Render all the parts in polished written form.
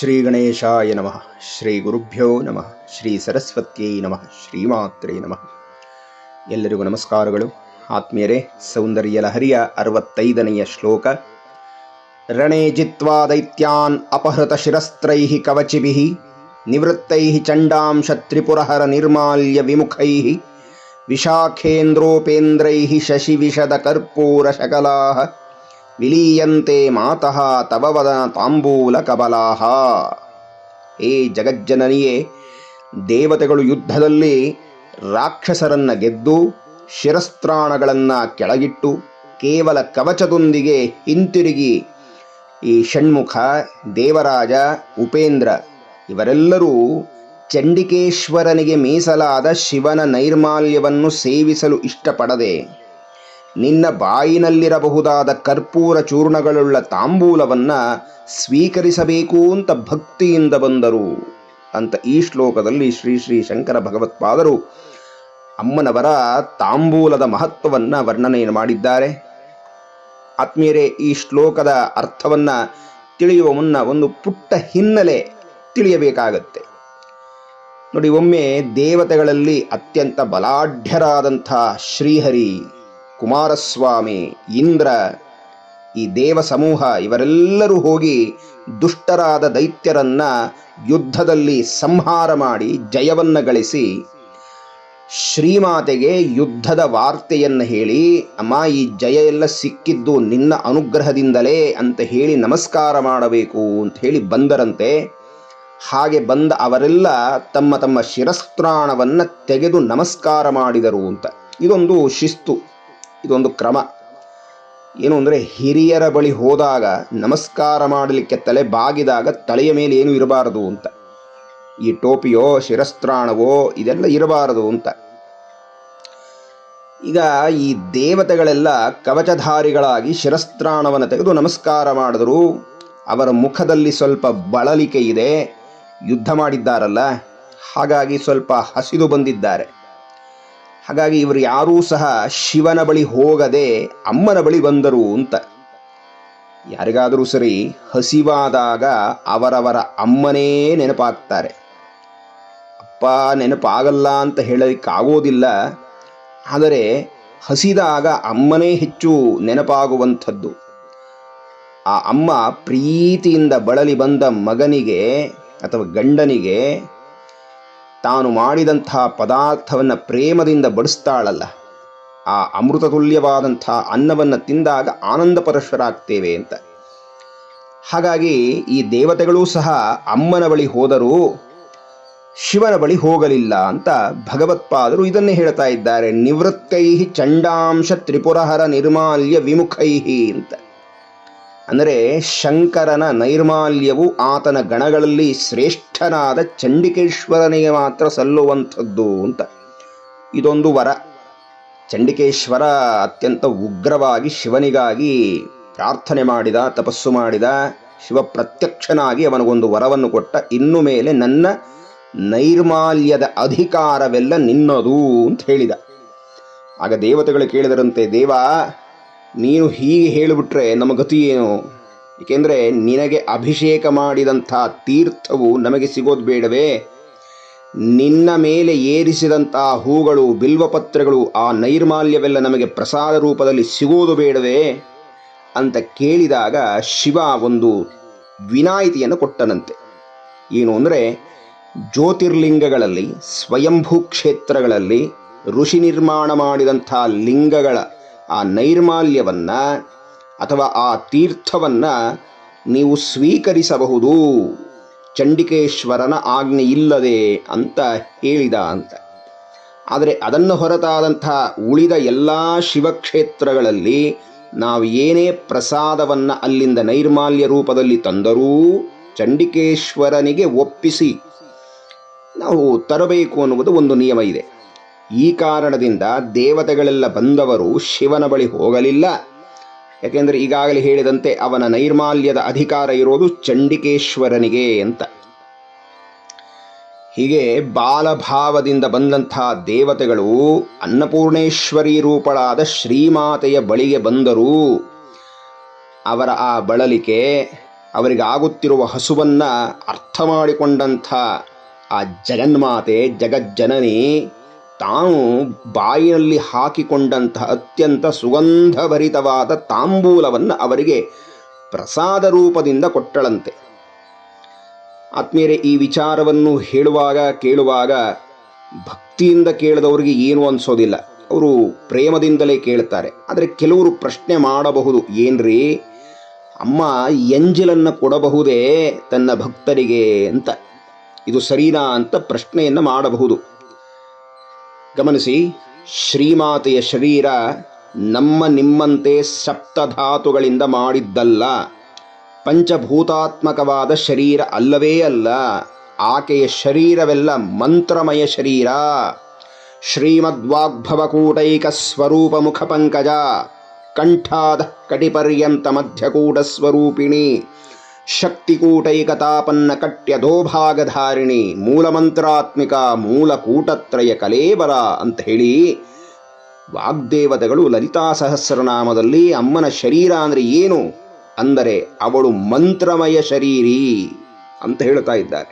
ಶ್ರೀ ಗಣೇಶಾಯ ನಮಃ. ಶ್ರೀ ಗುರುಭ್ಯೋ ನಮಃ. ಶ್ರೀ ಸರಸ್ವತ್ಯೈ ನಮಃ. ಶ್ರೀಮಾತ್ರೇ ನಮಃ. ಎಲ್ಲರಿಗೂ ನಮಸ್ಕಾರಗಳು. ಆತ್ಮೀಯರೇ, ಸೌಂದರ್ಯ ಲಹರಿಯ 65ನೆಯ ಶ್ಲೋಕ. ರಣೇ ಜಿತ್ವಾ ದೈತ್ಯಾನ್ ಅಪಹೃತ ಶಿರಸ್ತ್ರೈಃ ಕವಚಿಭಿಃ ನಿವೃತ್ತೈಃ ಚಂಡಾಂಶ ತ್ರಿಪುರಹರ ನಿರ್ಮಾಲ್ಯ ವಿಮುಖೈಃ ವಿಶಾಖೇಂದ್ರೋಪೇಂದ್ರೈಃ ಶಶಿ ವಿಶದ ಕರ್ಪೂರ ಶಕಲಾಃ ವಿಲೀಯಂತೆ ಮಾತಃ ತವ ವದನ ತಾಂಬೂಲ ಕಬಲಾಹ. ಹೇ ಜಗಜ್ಜನನಿಯೇ, ದೇವತೆಗಳು ಯುದ್ಧದಲ್ಲಿ ರಾಕ್ಷಸರನ್ನ ಗೆದ್ದು ಶಿರಸ್ತ್ರಾಣಗಳನ್ನು ಕೆಳಗಿಟ್ಟು ಕೇವಲ ಕವಚದೊಂದಿಗೆ ಹಿಂತಿರುಗಿ ಈ ಷಣ್ಮುಖ, ದೇವರಾಜ, ಉಪೇಂದ್ರ ಇವರೆಲ್ಲರೂ ಚಂಡಿಕೇಶ್ವರನಿಗೆ ಮೀಸಲಾದ ಶಿವನ ನೈರ್ಮಾಲ್ಯವನ್ನು ಸೇವಿಸಲು ಇಷ್ಟಪಡದೆ ನಿನ್ನ ಬಾಯಿನಲ್ಲಿರಬಹುದಾದ ಕರ್ಪೂರ ಚೂರ್ಣಗಳುಳ್ಳ ತಾಂಬೂಲವನ್ನು ಸ್ವೀಕರಿಸಬೇಕು ಅಂತ ಭಕ್ತಿಯಿಂದ ಬಂದರು ಅಂತ ಈ ಶ್ಲೋಕದಲ್ಲಿ ಶ್ರೀ ಶ್ರೀ ಶಂಕರ ಭಗವತ್ಪಾದರು ಅಮ್ಮನವರ ತಾಂಬೂಲದ ಮಹತ್ವವನ್ನು ವರ್ಣನೆಯನ್ನು ಮಾಡಿದ್ದಾರೆ. ಆತ್ಮೀಯರೇ, ಈ ಶ್ಲೋಕದ ಅರ್ಥವನ್ನು ತಿಳಿಯುವ ಮುನ್ನ ಒಂದು ಪುಟ್ಟ ಹಿನ್ನೆಲೆ ತಿಳಿಯಬೇಕಾಗತ್ತೆ. ನೋಡಿ, ಒಮ್ಮೆ ದೇವತೆಗಳಲ್ಲಿ ಅತ್ಯಂತ ಬಲಾಢ್ಯರಾದಂಥ ಶ್ರೀಹರಿ, ಕುಮಾರಸ್ವಾಮಿ, ಇಂದ್ರ, ಈ ದೇವ ಸಮೂಹ ಇವರೆಲ್ಲರೂ ಹೋಗಿ ದುಷ್ಟರಾದ ದೈತ್ಯರನ್ನ ಯುದ್ಧದಲ್ಲಿ ಸಂಹಾರ ಮಾಡಿ ಜಯವನ್ನು ಗಳಿಸಿ ಶ್ರೀಮಾತೆಗೆ ಯುದ್ಧದ ವಾರ್ತೆಯನ್ನು ಹೇಳಿ, ಅಮ್ಮ, ಈ ಜಯ ಎಲ್ಲ ಸಿಕ್ಕಿದ್ದು ನಿನ್ನ ಅನುಗ್ರಹದಿಂದಲೇ ಅಂತ ಹೇಳಿ ನಮಸ್ಕಾರ ಮಾಡಬೇಕು ಅಂತ ಹೇಳಿ ಬಂದರಂತೆ. ಹಾಗೆ ಬಂದ ಅವರೆಲ್ಲ ತಮ್ಮ ತಮ್ಮ ಶಿರಸ್ತ್ರಾಣವನ್ನು ತೆಗೆದು ನಮಸ್ಕಾರ ಮಾಡಿದರು ಅಂತ. ಇದೊಂದು ಶಿಸ್ತು, ಇದೊಂದು ಕ್ರಮ. ಏನು ಅಂದರೆ, ಹಿರಿಯರ ಬಳಿ ಹೋದಾಗ ನಮಸ್ಕಾರ ಮಾಡಲಿಕ್ಕೆ ತಲೆ ಬಾಗಿದಾಗ ತಲೆಯ ಮೇಲೆ ಏನೂ ಇರಬಾರದು ಅಂತ. ಈ ಟೋಪಿಯೋ ಶಿರಸ್ತ್ರಾಣವೋ ಇದೆಲ್ಲ ಇರಬಾರದು ಅಂತ. ಈಗ ಈ ದೇವತೆಗಳೆಲ್ಲ ಕವಚಧಾರಿಗಳಾಗಿ ಶಿರಸ್ತ್ರಾಣವನ್ನು ತೆಗೆದು ನಮಸ್ಕಾರ ಮಾಡಿದ್ರು. ಅವರ ಮುಖದಲ್ಲಿ ಸ್ವಲ್ಪ ಬಳಲಿಕೆ ಇದೆ, ಯುದ್ಧ ಮಾಡಿದ್ದಾರಲ್ಲ, ಹಾಗಾಗಿ ಸ್ವಲ್ಪ ಹಸಿದು ಬಂದಿದ್ದಾರೆ. ಹಾಗಾಗಿ ಇವರು ಯಾರೂ ಸಹ ಶಿವನ ಬಳಿ ಹೋಗದೆ ಅಮ್ಮನ ಬಳಿ ಬಂದರು ಅಂತ. ಯಾರಿಗಾದರೂ ಸರಿ ಹಸಿವಾದಾಗ ಅವರವರ ಅಮ್ಮನೇ ನೆನಪಾಗ್ತಾರೆ. ಅಪ್ಪ ನೆನಪಾಗಲ್ಲ ಅಂತ ಹೇಳಲಿಕ್ಕಾಗೋದಿಲ್ಲ, ಆದರೆ ಹಸಿದಾಗ ಅಮ್ಮನೇ ಹೆಚ್ಚು ನೆನಪಾಗುವಂಥದ್ದು. ಆ ಅಮ್ಮ ಪ್ರೀತಿಯಿಂದ ಬಳಲಿ ಬಂದ ಮಗನಿಗೆ ಅಥವಾ ಗಂಡನಿಗೆ ತಾನು ಮಾಡಿದಂಥ ಪದಾರ್ಥವನ್ನು ಪ್ರೇಮದಿಂದ ಬಡಿಸ್ತಾಳಲ್ಲ, ಆ ಅಮೃತ ತುಲ್ಯವಾದಂಥ ಅನ್ನವನ್ನು ತಿಂದಾಗ ಆನಂದಪರಶರಾಗ್ತೇವೆ ಅಂತ. ಹಾಗಾಗಿ ಈ ದೇವತೆಗಳೂ ಸಹ ಅಮ್ಮನ ಬಳಿ ಹೋದರೂ ಶಿವನ ಬಳಿ ಹೋಗಲಿಲ್ಲ ಅಂತ ಭಗವತ್ಪಾದರು ಇದನ್ನೇ ಹೇಳ್ತಾ ಇದ್ದಾರೆ. ನಿವೃತ್ತೈ ಚಂಡಾಂಶ ತ್ರಿಪುರಹರ ನಿರ್ಮಾಲ್ಯ ವಿಮುಖೈ ಅಂತ. ಅಂದರೆ ಶಂಕರನ ನೈರ್ಮಾಲ್ಯವು ಆತನ ಗಣಗಳಲ್ಲಿ ಶ್ರೇಷ್ಠನಾದ ಚಂಡಿಕೇಶ್ವರನಿಗೆ ಮಾತ್ರ ಸಲ್ಲುವಂಥದ್ದು ಅಂತ. ಇದೊಂದು ವರ. ಚಂಡಿಕೇಶ್ವರ ಅತ್ಯಂತ ಉಗ್ರವಾಗಿ ಶಿವನಿಗಾಗಿ ಪ್ರಾರ್ಥನೆ ಮಾಡಿದ, ತಪಸ್ಸು ಮಾಡಿದ. ಶಿವ ಪ್ರತ್ಯಕ್ಷನಾಗಿ ಅವನಿಗೊಂದು ವರವನ್ನು ಕೊಟ್ಟ, ಇನ್ನು ಮೇಲೆ ನನ್ನ ನೈರ್ಮಾಲ್ಯದ ಅಧಿಕಾರವೆಲ್ಲ ನಿನ್ನದು ಅಂತ ಹೇಳಿದ. ಆಗ ದೇವತೆಗಳು ಕೇಳಿದರಂತೆ, ದೇವ, ನೀನು ಹೀಗೆ ಹೇಳಿಬಿಟ್ರೆ ನಮ್ಮ ಗತಿ ಏನು? ಏಕೆಂದರೆ ನಿನಗೆ ಅಭಿಷೇಕ ಮಾಡಿದಂಥ ತೀರ್ಥವು ನಮಗೆ ಸಿಗೋದು ಬೇಡವೇ? ನಿನ್ನ ಮೇಲೆ ಏರಿಸಿದಂಥ ಹೂಗಳು, ಬಿಲ್ವಪತ್ರೆಗಳು, ಆ ನೈರ್ಮಾಲ್ಯವೆಲ್ಲ ನಮಗೆ ಪ್ರಸಾದ ರೂಪದಲ್ಲಿ ಸಿಗೋದು ಬೇಡವೇ ಅಂತ ಕೇಳಿದಾಗ ಶಿವ ಒಂದು ವಿನಾಯಿತಿಯನ್ನು ಕೊಟ್ಟನಂತೆ. ಏನು ಅಂದರೆ, ಜ್ಯೋತಿರ್ಲಿಂಗಗಳಲ್ಲಿ, ಸ್ವಯಂಭೂ ಕ್ಷೇತ್ರಗಳಲ್ಲಿ ಋಷಿ ನಿರ್ಮಾಣ ಮಾಡಿದಂಥ ಲಿಂಗಗಳ ಆ ನೈರ್ಮಾಲ್ಯವನ್ನು ಅಥವಾ ಆ ತೀರ್ಥವನ್ನು ನೀವು ಸ್ವೀಕರಿಸಬಹುದು, ಚಂಡಿಕೇಶ್ವರನ ಆಜ್ಞೆ ಇಲ್ಲದೆ ಅಂತ ಹೇಳಿದ ಅಂತ. ಆದರೆ ಅದನ್ನು ಹೊರತಾದಂಥ ಉಳಿದ ಎಲ್ಲ ಶಿವಕ್ಷೇತ್ರಗಳಲ್ಲಿ ನಾವು ಏನೇ ಪ್ರಸಾದವನ್ನು ಅಲ್ಲಿಂದ ನೈರ್ಮಾಲ್ಯ ರೂಪದಲ್ಲಿ ತಂದರೂ ಚಂಡಿಕೇಶ್ವರನಿಗೆ ಒಪ್ಪಿಸಿ ನಾವು ತರಬೇಕು ಅನ್ನುವುದು ಒಂದು ನಿಯಮ ಇದೆ. ಈ ಕಾರಣದಿಂದ ದೇವತೆಗಳೆಲ್ಲ ಬಂದವರು ಶಿವನ ಬಳಿ ಹೋಗಲಿಲ್ಲ. ಯಾಕೆಂದರೆ ಈಗಾಗಲೇ ಹೇಳಿದಂತೆ ಅವನ ನೈರ್ಮಾಲ್ಯದ ಅಧಿಕಾರ ಇರೋದು ಚಂಡಿಕೇಶ್ವರನಿಗೆ ಅಂತ. ಹೀಗೆ ಬಾಲಭಾವದಿಂದ ಬಂದಂಥ ದೇವತೆಗಳು ಅನ್ನಪೂರ್ಣೇಶ್ವರಿ ರೂಪಳಾದ ಶ್ರೀಮಾತೆಯ ಬಳಿಗೆ ಬಂದರೂ ಅವರ ಆ ಬಳಲಿಕೆ, ಅವರಿಗೆ ಆಗುತ್ತಿರುವ ಹಸುವನ್ನು ಅರ್ಥ ಮಾಡಿಕೊಂಡಂಥ ಆ ಜಗನ್ಮಾತೆ ಜಗಜ್ಜನನಿ ತಾನು ಬಾಯಿನಲ್ಲಿ ಹಾಕಿಕೊಂಡಂತಹ ಅತ್ಯಂತ ಸುಗಂಧಭರಿತವಾದ ತಾಂಬೂಲವನ್ನು ಅವರಿಗೆ ಪ್ರಸಾದ ರೂಪದಿಂದ ಕೊಟ್ಟಳಂತೆ. ಆತ್ಮೀಯರೇ, ಈ ವಿಚಾರವನ್ನು ಹೇಳುವಾಗ ಕೇಳುವಾಗ ಭಕ್ತಿಯಿಂದ ಕೇಳಿದವರಿಗೆ ಏನೂ ಅನಿಸೋದಿಲ್ಲ, ಅವರು ಪ್ರೇಮದಿಂದಲೇ ಕೇಳ್ತಾರೆ. ಆದರೆ ಕೆಲವರು ಪ್ರಶ್ನೆ ಮಾಡಬಹುದು, ಏನ್ರಿ ಅಮ್ಮ ಎಂಜಲನ್ನು ಕೊಡಬಹುದೇ ತನ್ನ ಭಕ್ತರಿಗೆ ಅಂತ, ಇದು ಸರಿನಾ ಅಂತ ಪ್ರಶ್ನೆಯನ್ನು ಮಾಡಬಹುದು. ಗಮನಿಸಿ, ಶ್ರೀಮಾತೆಯ ಶರೀರ ನಮ್ಮ ನಿಮ್ಮಂತೆ ಸಪ್ತಧಾತುಗಳಿಂದ ಮಾಡಿದ್ದಲ್ಲ, ಪಂಚಭೂತಾತ್ಮಕವಾದ ಶರೀರ ಅಲ್ಲವೇ ಅಲ್ಲ. ಆಕೆಯ ಶರೀರವೆಲ್ಲ ಮಂತ್ರಮಯ ಶರೀರ. ಶ್ರೀಮದ್ವಾಗ್ಭವಕೂಟೈಕ ಸ್ವರೂಪ ಮುಖಪಂಕಜ ಕಂಠಾದ ಕಟಿಪರ್ಯಂತ ಮಧ್ಯಕೂಟ ಸ್ವರೂಪಿಣಿ ಶಕ್ತಿಕೂಟೈಕತಾಪನ್ನ ಕಟ್ಯಧೋಭಾಗಧಾರಿಣಿ ಮೂಲಮಂತ್ರಾತ್ಮಿಕ ಮೂಲಕೂಟತ್ರಯ ಕಲೇಬರ ಅಂತ ಹೇಳಿ ವಾಗ್ದೇವತೆಗಳು ಲಲಿತಾ ಸಹಸ್ರನಾಮದಲ್ಲಿ ಅಮ್ಮನ ಶರೀರ ಅಂದರೆ ಏನು ಅಂದರೆ ಅವಳು ಮಂತ್ರಮಯ ಶರೀರಿ ಅಂತ ಹೇಳ್ತಾ ಇದ್ದಾರೆ.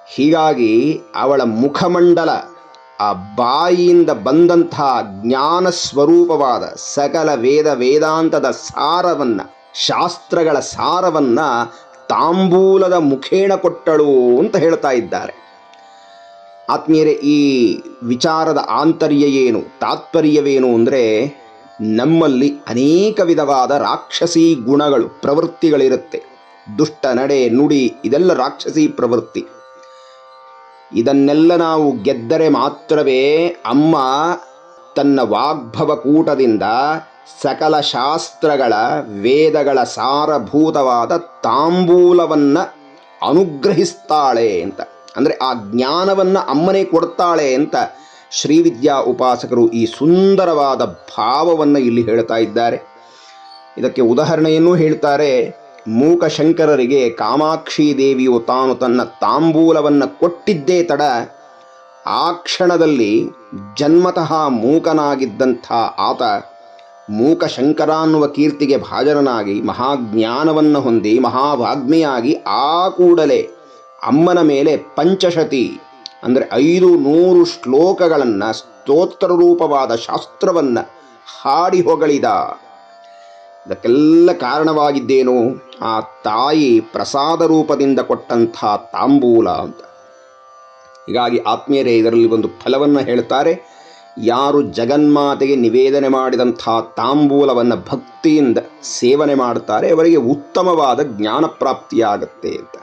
ಹೀಗಾಗಿ ಅವಳ ಮುಖಮಂಡಲ, ಆ ಬಾಯಿಯಿಂದ ಬಂದಂತಹ ಜ್ಞಾನ ಸ್ವರೂಪವಾದ ಸಕಲ ವೇದಾಂತದ ಸಾರವನ್ನು, ಶಾಸ್ತ್ರಗಳ ಸಾರವನ್ನು ತಾಂಬೂಲದ ಮುಖೇಣ ಕೊಟ್ಟಳು ಅಂತ ಹೇಳ್ತಾ ಇದ್ದಾರೆ. ಆತ್ಮೀಯರೇ, ಈ ವಿಚಾರದ ಆಂತರ್ಯ ಏನು, ತಾತ್ಪರ್ಯವೇನು ಅಂದರೆ, ನಮ್ಮಲ್ಲಿ ಅನೇಕ ವಿಧವಾದ ರಾಕ್ಷಸಿ ಗುಣಗಳು, ಪ್ರವೃತ್ತಿಗಳಿರುತ್ತೆ. ದುಷ್ಟ ನಡೆ ನುಡಿ ಇದೆಲ್ಲ ರಾಕ್ಷಸಿ ಪ್ರವೃತ್ತಿ. ಇದನ್ನೆಲ್ಲ ನಾವು ಗೆದ್ದರೆ ಮಾತ್ರವೇ ಅಮ್ಮ ತನ್ನ ವಾಗ್ಭವ ಕೂಟದಿಂದ ಸಕಲ ಶಾಸ್ತ್ರಗಳ ವೇದಗಳ ಸಾರಭೂತವಾದ ತಾಂಬೂಲವನ್ನು ಅನುಗ್ರಹಿಸ್ತಾಳೆ ಅಂತ. ಅಂದರೆ ಆ ಜ್ಞಾನವನ್ನು ಅಮ್ಮನೇ ಕೊಡ್ತಾಳೆ ಅಂತ ಶ್ರೀವಿದ್ಯಾ ಉಪಾಸಕರು ಈ ಸುಂದರವಾದ ಭಾವವನ್ನು ಇಲ್ಲಿ ಹೇಳ್ತಾ ಇದ್ದಾರೆ. ಇದಕ್ಕೆ ಉದಾಹರಣೆಯನ್ನು ಹೇಳ್ತಾರೆ. ಮೂಕಶಂಕರರಿಗೆ ಕಾಮಾಕ್ಷಿ ದೇವಿಯು ತಾನು ತನ್ನ ತಾಂಬೂಲವನ್ನು ಕೊಟ್ಟಿದ್ದೇ ತಡ, ಆ ಕ್ಷಣದಲ್ಲಿ ಜನ್ಮತಃ ಮೂಕನಾಗಿದ್ದಂಥ ಆತ ಮೂಕಶಂಕರ ಅನ್ನುವ ಕೀರ್ತಿಗೆ ಭಾಜನನಾಗಿ ಮಹಾಜ್ಞಾನವನ್ನು ಹೊಂದಿ ಮಹಾವಾಗ್ಮಿಯಾಗಿ ಆ ಕೂಡಲೇ ಅಮ್ಮನ ಮೇಲೆ ಪಂಚಶತಿ ಅಂದರೆ 500 ಶ್ಲೋಕಗಳನ್ನು, ಸ್ತೋತ್ರ ರೂಪವಾದ ಶಾಸ್ತ್ರವನ್ನು ಹಾಡಿ ಹೊಗಳಿದ. ಇದಕ್ಕೆಲ್ಲ ಕಾರಣವಾಗಿದ್ದೇನು? ಆ ತಾಯಿ ಪ್ರಸಾದ ರೂಪದಿಂದ ಕೊಟ್ಟಂಥ ತಾಂಬೂಲ ಅಂತ. ಹೀಗಾಗಿ ಆತ್ಮೀಯರೇ, ಇದರಲ್ಲಿ ಒಂದು ಫಲವನ್ನು ಹೇಳ್ತಾರೆ. ಯಾರು ಜಗನ್ಮಾತೆಗೆ ನಿವೇದನೆ ಮಾಡಿದಂಥ ತಾಂಬೂಲವನ್ನು ಭಕ್ತಿಯಿಂದ ಸೇವನೆ ಮಾಡ್ತಾರೆ ಅವರಿಗೆ ಉತ್ತಮವಾದ ಜ್ಞಾನ ಪ್ರಾಪ್ತಿಯಾಗತ್ತೆ ಅಂತ.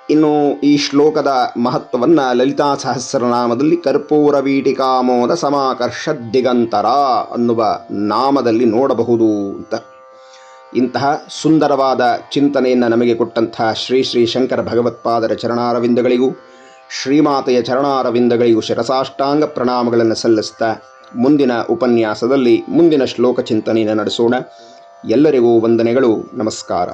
ಇನ್ನು ಈ ಶ್ಲೋಕದ ಮಹತ್ವವನ್ನು ಲಲಿತಾ ಸಹಸ್ರನಾಮದಲ್ಲಿ ಕರ್ಪೂರ ವೀಟಿಕಾಮೋದ ಸಮಾಕರ್ಷ ದಿಗಂತರ ಅನ್ನುವ ನಾಮದಲ್ಲಿ ನೋಡಬಹುದು ಅಂತ. ಇಂತಹ ಸುಂದರವಾದ ಚಿಂತನೆಯನ್ನು ನಮಗೆ ಕೊಟ್ಟಂತಹ ಶ್ರೀ ಶ್ರೀ ಶಂಕರ ಭಗವತ್ಪಾದರ ಚರಣಾರವಿಂದಗಳಿಗೂ ಶ್ರೀಮಾತೆಯ ಚರಣಾರವಿಂದಗಳಿಗೂ ಶಿರಸಾಷ್ಟಾಂಗ ಪ್ರಣಾಮಗಳನ್ನು ಸಲ್ಲಿಸ್ತಾ ಮುಂದಿನ ಉಪನ್ಯಾಸದಲ್ಲಿ ಮುಂದಿನ ಶ್ಲೋಕ ಚಿಂತನೆಯನ್ನು ನಡೆಸೋಣ. ಎಲ್ಲರಿಗೂ ವಂದನೆಗಳು. ನಮಸ್ಕಾರ.